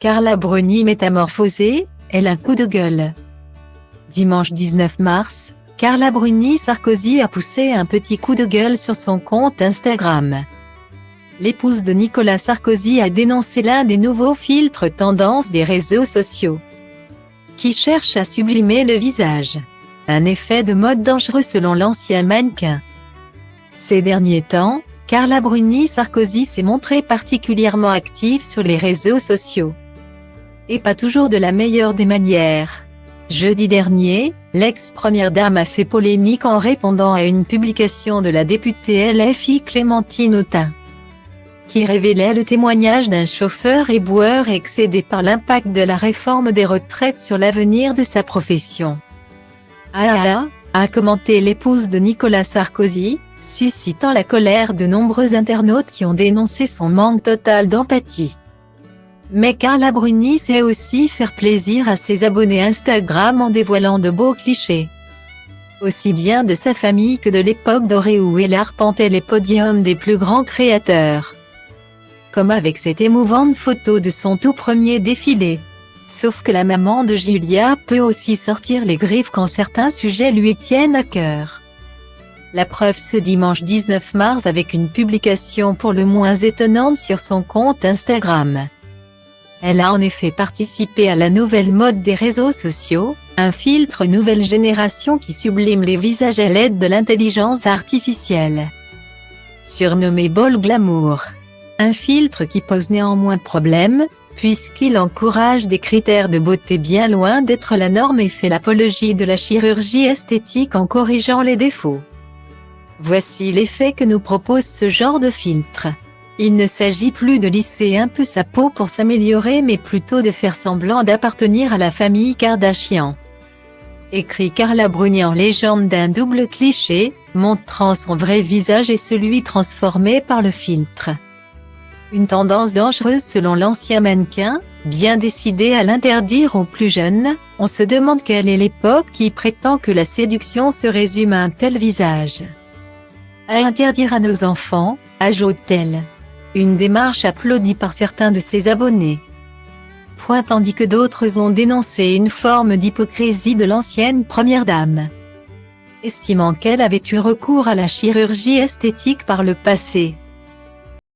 Carla Bruni métamorphosée, elle a un coup de gueule. Dimanche 19 mars, Carla Bruni Sarkozy a poussé un petit coup de gueule sur son compte Instagram. L'épouse de Nicolas Sarkozy a dénoncé l'un des nouveaux filtres tendance des réseaux sociaux, qui cherchent à sublimer le visage. Un effet de mode dangereux selon l'ancien mannequin. Ces derniers temps, Carla Bruni Sarkozy s'est montrée particulièrement active sur les réseaux sociaux. Et pas toujours de la meilleure des manières. Jeudi dernier, l'ex-première dame a fait polémique en répondant à une publication de la députée LFI Clémentine Autain, qui révélait le témoignage d'un chauffeur éboueur excédé par l'impact de la réforme des retraites sur l'avenir de sa profession. A commenté l'épouse de Nicolas Sarkozy, suscitant la colère de nombreux internautes qui ont dénoncé son manque total d'empathie. Mais Carla Bruni sait aussi faire plaisir à ses abonnés Instagram en dévoilant de beaux clichés, aussi bien de sa famille que de l'époque dorée où elle arpentait les podiums des plus grands créateurs. Comme avec cette émouvante photo de son tout premier défilé. Sauf que la maman de Julia peut aussi sortir les griffes quand certains sujets lui tiennent à cœur. La preuve ce dimanche 19 mars avec une publication pour le moins étonnante sur son compte Instagram. Elle a en effet participé à la nouvelle mode des réseaux sociaux, un filtre nouvelle génération qui sublime les visages à l'aide de l'intelligence artificielle. Surnommé Bol Glamour. Un filtre qui pose néanmoins problème, puisqu'il encourage des critères de beauté bien loin d'être la norme et fait l'apologie de la chirurgie esthétique en corrigeant les défauts. Voici l'effet que nous propose ce genre de filtre. Il ne s'agit plus de lisser un peu sa peau pour s'améliorer mais plutôt de faire semblant d'appartenir à la famille Kardashian. Écrit Carla Bruni en légende d'un double cliché, montrant son vrai visage et celui transformé par le filtre. Une tendance dangereuse selon l'ancien mannequin, bien décidé à l'interdire aux plus jeunes. On se demande quelle est l'époque qui prétend que la séduction se résume à un tel visage. À interdire à nos enfants, ajoute-t-elle. Une démarche applaudie par certains de ses abonnés. Tandis que d'autres ont dénoncé une forme d'hypocrisie de l'ancienne première dame, estimant qu'elle avait eu recours à la chirurgie esthétique par le passé.